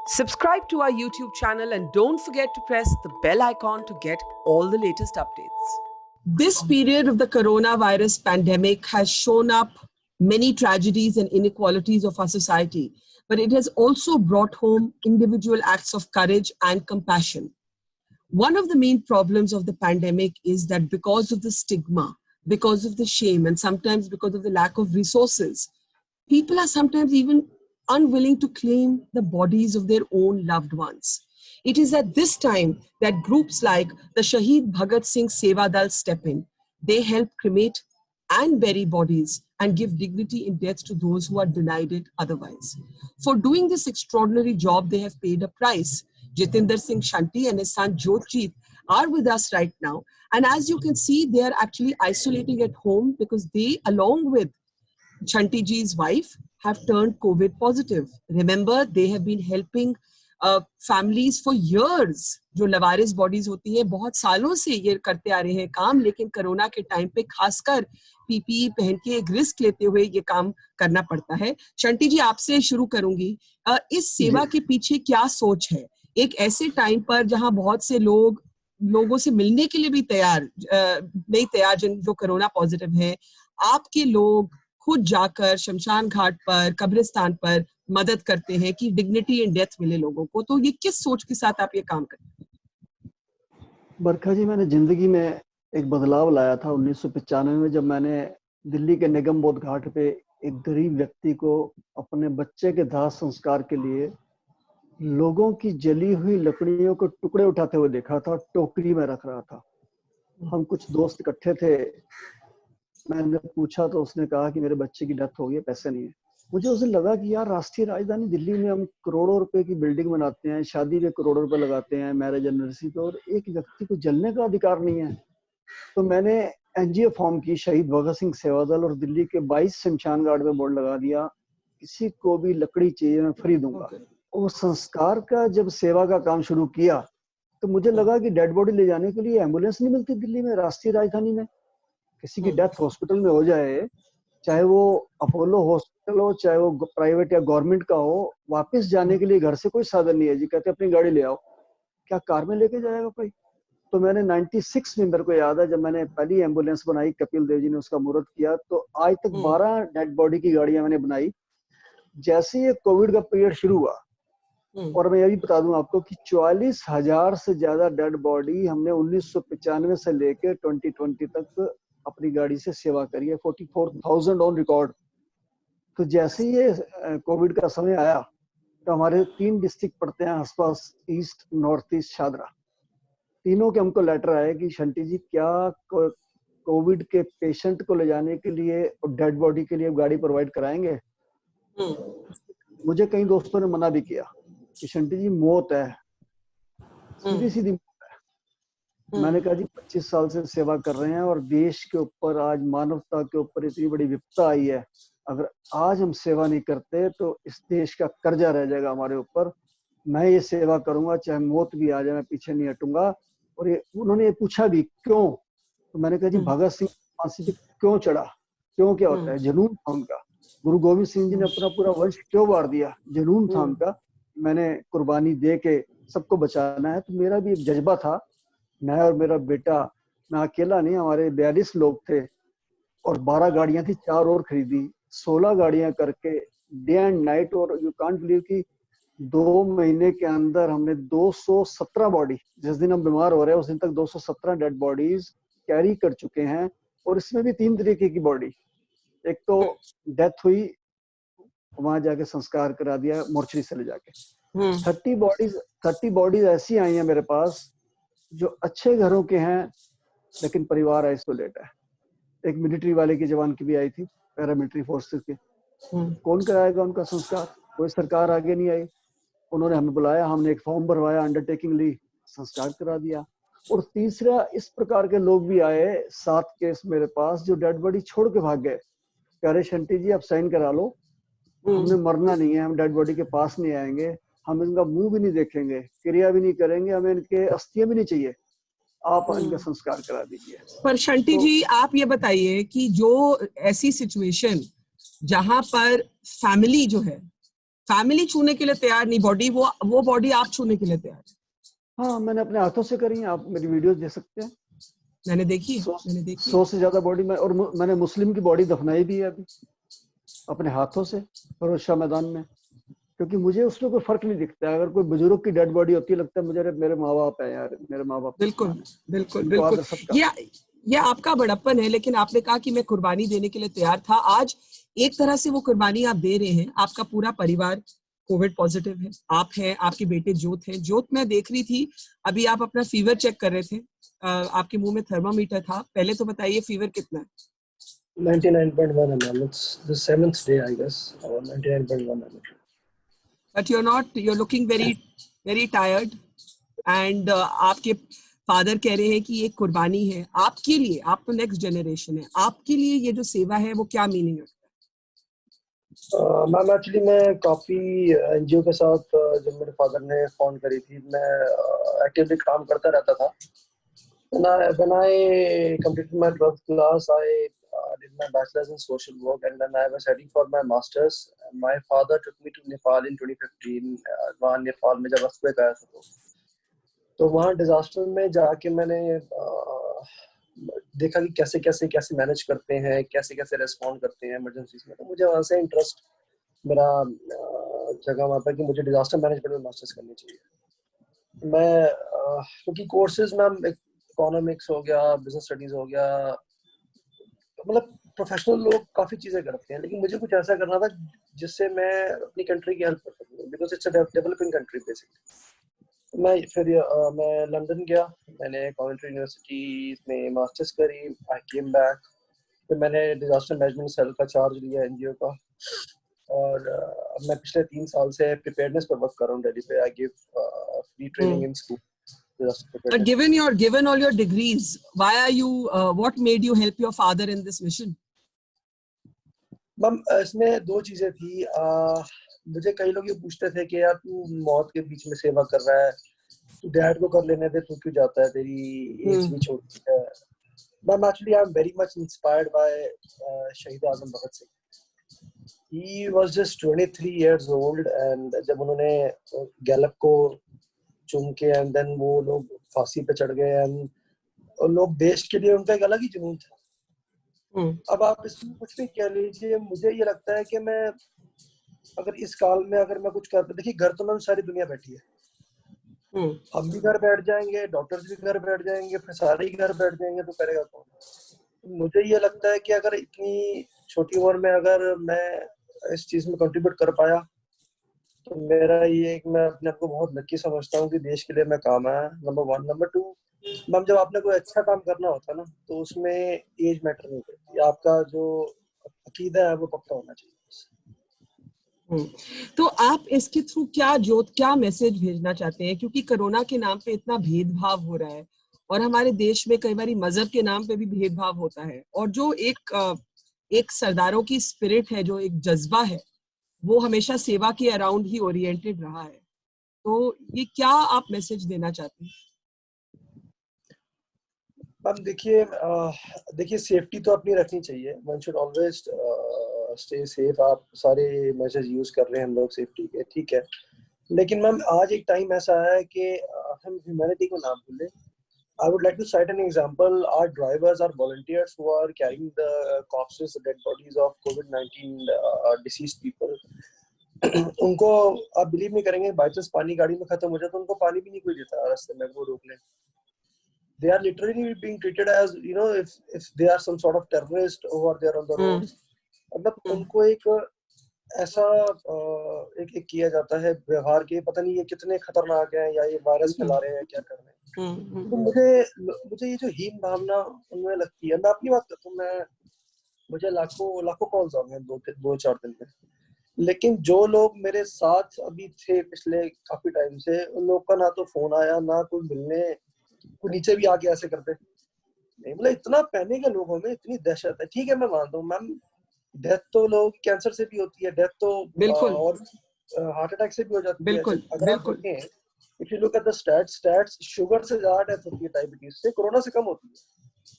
Subscribe to our YouTube channel and don't forget to press the bell icon to get all the latest updates. This period of the coronavirus pandemic has shown up many tragedies and inequalities of our society, but it has also brought home individual acts of courage and compassion. One of the main problems of the pandemic is that because of the stigma, because of the shame, and sometimes because of the lack of resources, people are sometimes even unwilling to claim the bodies of their own loved ones. It is at this time that groups like the Shaheed Bhaghat Sewa Dal step in. They help cremate and bury bodies and give dignity in death to those who are denied it otherwise. For doing this extraordinary job, they have paid a price. Jitendra Singh Shunty and his son Jotjeet are with us right now. And as you can see, they are actually isolating at home because they, along with Shanti ji's wife, have turned COVID positive. Remember, they have been helping families for years. जो लवारिस bodies होती हैं, बहुत सालों से ये करते आ रहे हैं काम, लेकिन कोरोना के टाइम पे खासकर पीपीई पहन के एक रिस्क लेते हुए ये काम करना पड़ता है. शंटी जी, आपसे शुरू करूंगी. इस सेवा के पीछे क्या सोच है? एक ऐसे टाइम पर जहां बहुत से लोगों से मिलने के लिए भी नहीं तैयार, जो कोरोना पॉजिटिव है, आपके लोग खुद जाकर शमशान घाट पर, कब्रिस्तान पर मदद करते हैं कि डिग्निटी इन डेथ मिले लोगों को. तो ये किस सोच के साथ आप ये काम करते हैं? बरखा जी, मैंने जिंदगी में एक बदलाव लाया था 1995 में, जब मैंने दिल्ली के निगम बोध घाट पे एक गरीब व्यक्ति को अपने बच्चे के दाह संस्कार के लिए लोगों की जली हुई लकड़ियों को टुकड़े उठाते हुए देखा था, टोकरी में रख रहा था. हम कुछ दोस्त इकट्ठे थे. मैंने पूछा तो उसने कहा कि मेरे बच्चे की डेथ हो गई, पैसे नहीं है. मुझे उस दिन लगा कि यार, राष्ट्रीय राजधानी दिल्ली में हम करोड़ों रुपए की बिल्डिंग बनाते हैं, शादी पे करोड़ों रुपए लगाते हैं, मैरिज एनिवर्सरी पे, और एक व्यक्ति को जलने का अधिकार नहीं है. तो मैंने एनजीओ फॉर्म की, शहीद भगत सिंह सेवा दल, और दिल्ली के 22 शमशान घाट में बोर्ड लगा दिया, किसी को भी लकड़ी चाहिए मैं फ्री दूंगा. और संस्कार का जब सेवा का काम शुरू किया तो मुझे लगा कि डेड बॉडी ले जाने के लिए एम्बुलेंस नहीं मिलती दिल्ली में, राष्ट्रीय राजधानी में. किसी की डेथ हॉस्पिटल में हो जाए, चाहे वो अपोलो हॉस्पिटल हो, चाहे वो प्राइवेट या गवर्नमेंट का हो, वापस जाने के लिए घर से कोई साधन नहीं है. जी कहते अपनी गाड़ी ले आओ. क्या कार में लेके जाएगा कोई? तो मैंने 96 में, मेरे को याद है, जब मैंने पहली एम्बुलेंस बनाई, कपिल देव जी ने उसका मुहूर्त किया, तो आज तक 12 डेड बॉडी की गाड़ियां मैंने बनाई. जैसे ये कोविड का पीरियड शुरू हुआ, और मैं ये भी बता दूं आपको कि 44,000 से ज्यादा डेड बॉडी हमने 1995 से लेकर 2020 तक अपनी गाड़ी से सेवा करी है. 44,000 ऑन रिकॉर्ड. तो जैसे ये कोविड का समय आया तो हमारे 3 डिस्ट्रिक्ट पड़ते हैं आसपास, ईस्ट, नॉर्थ ईस्ट, शादरा. तीनों के हमको लेटर आए कि शंटी जी, क्या कोविड के पेशेंट को ले जाने के लिए और डेड बॉडी के लिए गाड़ी प्रोवाइड कराएंगे? मुझे कई दोस्तों ने मना भी किया कि शंटी जी, मौत है, सीधी सीधी मौत है. मैंने कहा जी, 25 साल से सेवा कर रहे हैं और देश के ऊपर, आज मानवता के ऊपर इतनी बड़ी विपदा आई है. अगर आज हम सेवा नहीं करते तो इस देश का कर्जा रह जाएगा हमारे ऊपर. मैं ये सेवा करूंगा, चाहे मौत भी आ जाए, मैं पीछे नहीं हटूंगा. और उन्होंने ये पूछा भी क्यों, तो मैंने कहा जी, भगत सिंह फांसी पे क्यों चढ़ा, क्यों, क्या होता है? जुनून था उनका. गुरु गोविंद सिंह जी ने अपना पूरा वंश क्यों वार दिया? जुनून था उनका. मैंने कुर्बानी दे के सबको बचाना है. तो मेरा भी एक जज्बा था. मैं और मेरा बेटा, मैं अकेला नहीं, हमारे 42 लोग थे और 12 गाड़ियां थी, 4 और खरीदी, 16 गाड़ियां करके डे एंड नाइट. और यू कांट बिलीव कि 2 महीने के अंदर हमने 217 बॉडी, जिस दिन हम बीमार हो रहे हैं उस दिन तक 217 डेड बॉडीज कैरी कर चुके हैं. और इसमें भी 3 तरीके की बॉडी. एक तो डेथ हुई, वहां जाके संस्कार करा दिया मोर्चरी से ले जाके. 30 बॉडीज ऐसी आई हैं मेरे पास जो अच्छे घरों के हैं लेकिन परिवार आइसोलेट है. एक मिलिट्री वाले की जवान की भी आई थी, पैरामिलिट्री फोर्सेस के. कौन कराएगा उनका संस्कार? कोई सरकार आगे नहीं आई. उन्होंने हमें बुलाया, हमने एक फॉर्म भरवाया, अंडरटेकिंग ली, संस्कार करा दिया. और तीसरा, इस प्रकार के लोग भी आए, 7 केस मेरे पास, जो डेड बॉडी छोड़ के भाग गए. कह रहे शंटी जी, आप साइन करा लो, हमने मरना नहीं है, हम डेड बॉडी के पास नहीं आएंगे, हम इनका मुंह भी नहीं देखेंगे, क्रिया भी नहीं करेंगे, हमें इनके अस्थियां भी नहीं चाहिए, आप इनका संस्कार करा दीजिए. पर शंटी जी, आप ये बताइए कि जो ऐसी सिचुएशन जहां पर फैमिली जो है फैमिली छूने के लिए तैयार नहीं, बॉडी वो बॉडी आप छूने के लिए तैयार? हाँ, मैंने अपने हाथों से करी है, आप मेरी वीडियोस देख सकते हैं। मैंने देखी है, 100 से ज्यादा बॉडी में, और मैंने मुस्लिम की बॉडी दफनाई भी है अभी अपने हाथों से फरोशा मैदान में, क्योंकि मुझे उसमें कोई फर्क नहीं दिखता है। अगर कोई बुजुर्ग की डेड बॉडी होती है, लगता है मुझे अरे मेरे माँ बाप है यार, मेरे माँ बाप बिल्कुल समान है, बिल्कुल उनको बिल्कुल। आदर सत्कार। ये आपका बड़प्पन है, लेकिन आपने कहा कि मैं कुर्बानी देने के लिए तैयार था। आज एक तरह से वो कुर्बानी आप दे रहे हैं। आपका पूरा परिवार कोविड पॉजिटिव है, आप हैं, आपके बेटे जोत हैं। जोत, मैं देख रही थी अभी आप अपना फीवर चेक कर रहे थे, आपके मुंह में थर्मामीटर था। पहले तो बताइए फीवर कितना है? 99.1 mm. It's the 7th day, I guess, or 99.1 mm. But you're looking very tired. And आपके फादर कह रहे हैं कि ये कुर्बानी है आपके लिए, आप तो नेक्स्ट जनरेशन है, आपके लिए ये जो सेवा है वो क्या मीनिंग रखता है? मैम एक्चुअली मैं काफ़ी एनजीओ के साथ जब मेरे फादर ने फोन करी थी, मैं एक्टिवली काम करता रहता था। When I completed my 12th class, I did my bachelor's in social work, and then I was heading for my master's. My father took me to Nepal in 2015. वहाँ नेपाल में जब earthquake आया था तो वहाँ डिजास्टर में जाके मैंने देखा कि कैसे मैनेज करते हैं, कैसे रेस्पॉन्ड करते हैं इमरजेंसीज में। तो मुझे वहाँ से इंटरेस्ट मेरा जगह वहाँ पर कि मुझे डिजास्टर मैनेजमेंट में मास्टर्स करनी चाहिए। मैं क्योंकि कोर्सेज में इकोनॉमिक्स हो गया, बिजनेस स्टडीज हो गया, मतलब प्रोफेशनल लोग काफ़ी चीज़ें करते हैं, लेकिन मुझे कुछ ऐसा करना था जिससे मैं अपनी कंट्री की हेल्प कर सकूँ, because it's a developing country basically. मैं लंदन गया, मैंने कॉवेंट्री यूनिवर्सिटी में मास्टर्स करी, आई केम बैक, फिर मैंने डिजास्टर मैनेजमेंट सेल का चार्ज लिया एनजीओ का, और मैं पिछले 3 साल से प्रिपेयरनेस पर वर्क कर रहा हूँ दिल्ली पे। I give free training in school. But given all your degrees, why are you? What made you help your father in this mission? Ma'am इसमें 2 चीजें थी। मुझे कई लोग ये पूछते थे कि यार तू मौत के बीच में सेवा कर रहा है, तू डैड को कर लेने दे, तू क्यों जाता है, तेरी एज भी छोटी है। Ma'am actually I am very much inspired by शहीद आजम Bhagat Singh. He was just 23 years old, and जब उन्होंने गैलप को चुन के एंड देन वो लोग फांसी पे चढ़ गए, एंड लोग देश के लिए, उनका एक अलग ही जुनून था। अब आप इसमें कुछ भी कह लीजिए, मुझे ये लगता है कि मैं अगर इस काल में अगर मैं कुछ कर, देखिए घर तो मैम सारी दुनिया बैठी है, हम भी घर बैठ जाएंगे, डॉक्टर्स भी घर बैठ जाएंगे, फिर सारे ही घर बैठ जाएंगे, तो करेगा कौन? मुझे ये लगता है कि अगर इतनी छोटी उम्र में अगर मैं इस चीज में कंट्रीब्यूट कर पाया, तो मेरा ये मैं अपने आप को बहुत लकी समझता हूँ कि देश के लिए मैं काम आया, नंबर 1। नंबर 2, मैम जब आपने कोई अच्छा काम करना होता है ना, तो उसमें एज मैटर नहीं करती, आपका जो अकीदा है वो पक्का होना चाहिए। तो आप इसके थ्रू क्या मैसेज भेजना चाहते हैं? क्योंकि कोरोना के नाम पे इतना भेदभाव हो रहा है, और हमारे देश में कई बार मजहब के नाम पे भी भेदभाव होता है, और जो एक सरदारों की स्पिरिट है, जो एक जज्बा है, वो हमेशा सेवा के अराउंड ही ओरिएंटेड रहा है। तो ये क्या आप मैसेज देना चाहते हैं? मैम देखिए सेफ्टी तो अपनी रखनी चाहिए, one should always stay safe. आप सारे मेजर्स यूज कर रहे हैं हम लोग सेफ्टी के, ठीक है, लेकिन मैम आज एक टाइम ऐसा है कि हम ह्यूमैनिटी को ना भूलें। I would like to cite an example. Our drivers are volunteers who are carrying the corpses, the dead bodies of COVID-19 deceased people. उनको आप बिलीव नहीं करेंगे, बाई चांस पानी गाड़ी में खत्म हो जाए तो उनको पानी भी नहीं कोई देता रास्ते में, वो रोक लें। They are literally being treated as, you know, if they are some sort of terrorist who are there on the road. मतलब उनको एक ऐसा एक किया जाता है व्यवहार के, पता नहीं ये कितने खतरनाक है, या ये वायरस फैला रहे हैं, क्या कर रहे हैं। तो मुझे ये जो हीन भावना उनमें लगती है, मैं अपनी बात करता हूँ, मुझे लाखों कॉल्स आ गए 2-4 दिन में, लेकिन जो लोग मेरे साथ अभी थे पिछले काफी टाइम से, उन लोग का ना तो फोन आया, ना कोई मिलने, कोई नीचे भी आके ऐसे करते नहीं। मतलब इतना पैनिक है लोगों में, इतनी दहशत है। ठीक है, मैं मानता हूँ मैम, डेथ तो लोगों की कैंसर से भी होती है, डेथ तो और हार्ट अटैक से भी हो जाती है। अगर आप देखें, if you look at the stats, sugar से ज्यादा डेथ होती है डायबिटीज से, कोरोना से कम होती है।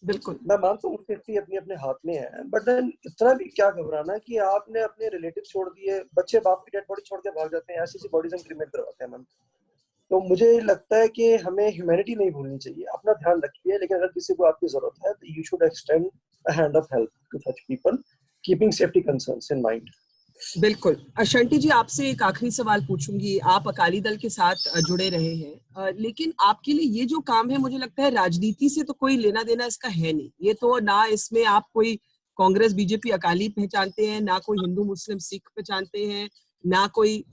बिल्कुल, मैं मानता हूँ सेफ्टी अपने अपने हाथ में है, बट देन इतना भी क्या घबराना कि आपने अपने रिलेटिव छोड़ दिए, बच्चे बाप की डेड बॉडी छोड़ के भाग जाते हैं, ऐसी बॉडीज हम क्रिमेट करवाते हैं मैम। तो मुझे लगता है कि हमें ह्यूमैनिटी नहीं भूलनी चाहिए, अपना ध्यान रखिए, लेकिन अगर किसी को आपकी जरूरत है तो you should extend a hand of help to such people, keeping safety concerns in mind. बिल्कुल। शंटी जी, आपसे एक आखिरी सवाल पूछूंगी। आप अकाली दल के साथ जुड़े रहे हैं, लेकिन आपके लिए ये जो काम है, मुझे लगता है राजनीति से तो कोई लेना देना इसका है नहीं। ये तो ना इसमें आप कोई कांग्रेस बीजेपी अकाली पहचानते हैं, ना कोई हिंदू मुस्लिम सिख पहचानते हैं, ना कोई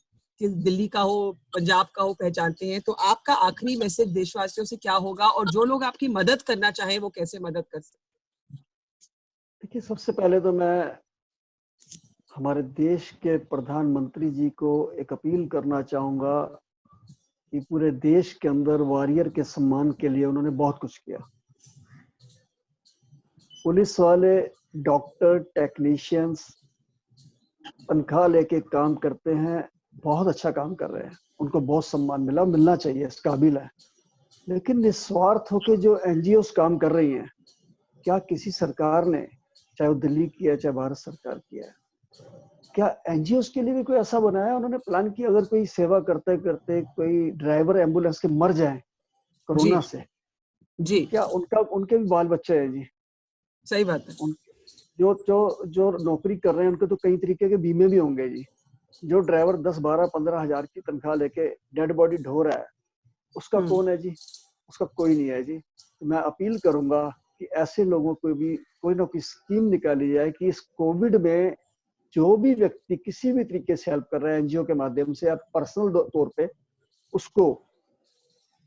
दिल्ली का हो पंजाब का हो पहचानते हैं। तो आपका आखिरी मैसेज देशवासियों से क्या होगा, और जो लोग आपकी मदद करना चाहें वो कैसे मदद कर सकते हैं? देखिए, सबसे पहले तो मैं हमारे देश के प्रधानमंत्री जी को एक अपील करना चाहूंगा कि पूरे देश के अंदर वॉरियर के सम्मान के लिए उन्होंने बहुत कुछ किया। पुलिस वाले, डॉक्टर, टेक्नीशियंस तनख्वाह लेके काम करते हैं, बहुत अच्छा काम कर रहे हैं, उनको बहुत सम्मान मिला, मिलना चाहिए, इस काबिल है। लेकिन निस्वार्थ होकर जो एनजीओस काम कर रही हैं, क्या किसी सरकार ने, चाहे वो दिल्ली की है चाहे भारत सरकार की है, क्या एनजीओस के लिए भी कोई ऐसा बनाया उन्होंने प्लान किया? अगर कोई सेवा करते करते कोई ड्राइवर एम्बुलेंस के मर जाए कोरोना से, जी, क्या उनके भी बाल बच्चे हैं जी? सही बात है। उन जो जो जो नौकरी कर रहे हैं उनके तो कई तरीके के बीमे भी होंगे जी। जो ड्राइवर 10-12-15 हजार की तनख्वाह लेके डेड बॉडी ढो रहा है, उसका कौन है जी? उसका कोई नहीं है जी। तो मैं अपील करूंगा कि ऐसे लोगों को भी कोई ना कोई स्कीम निकाली जाए कि इस कोविड में जो भी व्यक्ति किसी भी तरीके से हेल्प कर रहा है एनजीओ के माध्यम से या पर्सनल तौर पे, उसको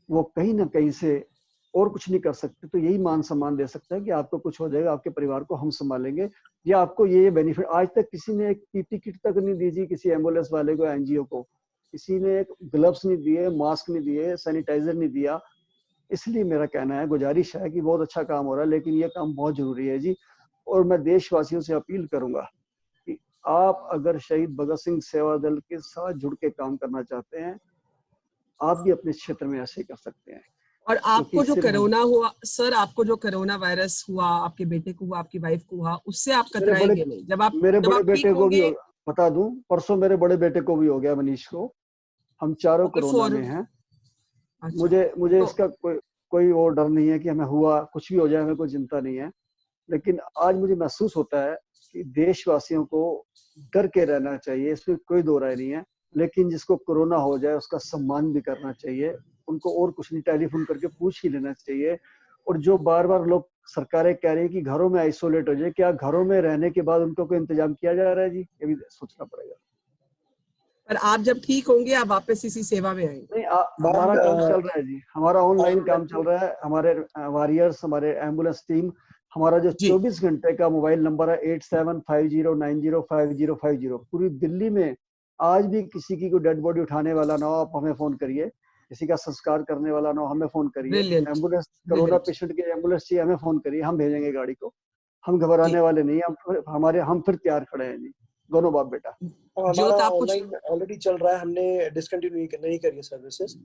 वो कहीं ना कहीं से और कुछ नहीं कर सकते तो यही मान सम्मान दे सकता है कि आपको कुछ हो जाएगा, आपके परिवार को हम संभालेंगे, या आपको ये बेनिफिट। आज तक किसी ने एक पीपी किट तक नहीं दी जी किसी एम्बुलेंस वाले को, एनजीओ को किसी ने एक ग्लव्स नहीं दिए, मास्क नहीं दिए, सैनिटाइजर नहीं दिया। इसलिए मेरा कहना है, गुजारिश है कि बहुत अच्छा काम हो रहा है, लेकिन ये काम बहुत जरूरी है जी। और मैं देशवासियों से अपील करूंगा कि आप अगर शहीद भगत सिंह सेवा दल के साथ जुड़ के काम करना चाहते हैं, आप भी अपने क्षेत्र में ऐसे कर सकते हैं। और आपको जो सिर्फ कोरोना हुआ सर, आपको जो कोरोना वायरस हुआ, आपके बेटे को हुआ, आपकी वाइफ को हुआ, उससे आप मेरे बड़े कतराएंगे नहीं। जब मेरे बड़े आप ठीक बेटे को भी होंगे। बता दूं, परसों मेरे बड़े बेटे को भी हो गया, मनीष को। हम चारों ओके कोरोना फॉर। में हैं। अच्छा, मुझे तो इसका कोई वो डर नहीं है कि हमें हुआ, कुछ भी हो जाए हमें कोई चिंता नहीं है। लेकिन आज मुझे महसूस होता है कि देशवासियों को डर के रहना चाहिए, इसमें कोई दो राय नहीं है। लेकिन जिसको कोरोना हो जाए उसका सम्मान भी करना चाहिए, उनको और कुछ नहीं, टेलीफोन करके पूछ ही लेना चाहिए। और जो बार बार लोग सरकारें कह रही है कि घरों में आइसोलेट हो जाए, क्या घरों में रहने के बाद उनको कोई इंतजाम किया जा रहा है जी? ये भी सोचना पड़ेगा। पर आप जब ठीक होंगे आप वापस इसी सेवा में आएंगे। नहीं, हमारा काम चल रहा है जी, हमारा ऑनलाइन काम चल रहा है। हमारे वॉरियर्स, हमारे एम्बुलेंस टीम, हमारा जो जी, 24 घंटे का मोबाइल नंबर है 8750905050, पूरी दिल्ली में आज भी किसी की कोई डेड बॉडी उठाने वाला ना हो, आप हमें फोन करिए। किसी का संस्कार करने वाला ना हो, हमें फोन करिए। Brilliant, ambulance, corona brilliant. Patient की एम्बुलेंस चाहिए, हमें फोन करिए, हम भेजेंगे गाड़ी को। हम जी, घबराने वाले नहीं हैं, हम फिर तैयार खड़े हैं जी, दोनों बाप बेटा। हमारा ज्योत आप कुछ। ऑनलाइन ऑलरेडी चल रहा है, हमने डिसकंटिन्यू नहीं करी है सर्विसेज।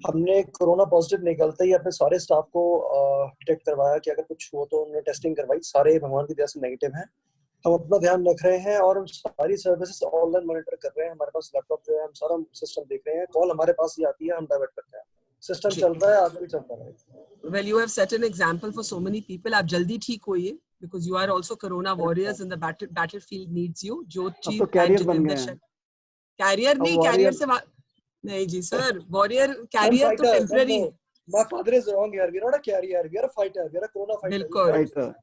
हमने कोरोना पॉजिटिव निकलते ही अपने सारे स्टाफ को डिटेक्ट करवाया कि अगर कुछ हो तो उन्होंने टेस्टिंग करवाई, सारे भगवान की दया से नेगेटिव हैं। हम अपना ध्यान रख रहे हैं और हम सारी सर्विसेज ऑनलाइन मॉनिटर कर रहे हैं। हमारे पास लैपटॉप जो है, हम सारा सिस्टम देख रहे हैं, कॉल हमारे पास ही आती है, हम डाइवर्ट करते हैं। सिस्टम जी, चल रहा है, आगे भी चलता रहेगा। well you have set an example for so many people। आप जल्दी ठीक होइए, because you are also corona warriors and the battlefield needs you। ज्योत अब जी तो एंड कैरियर बन जितेंद्र गए हैं, शर्मा। कैरियर अब नहीं, कैरियर वॉरियर। से नहीं जी सर, वॉरियर I'm कैरियर तो fighter. No, टेम्पररी है। no. My father is wrong here. We are not a carrier. We are a fighter. We are a corona fighter. We'll बिल्कुल, fight this. Fighter.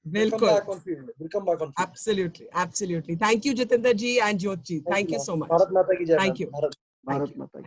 We'll come बिल्कुल। back on field. We'll come back on field. Absolutely, absolutely। Thank you, Jitendra ji and Jyot ji। Thank Thank you, you ma'am. so much। Bharat Mata ki jai, Thank ma'am. you, Bharat. thank Bharat you। माता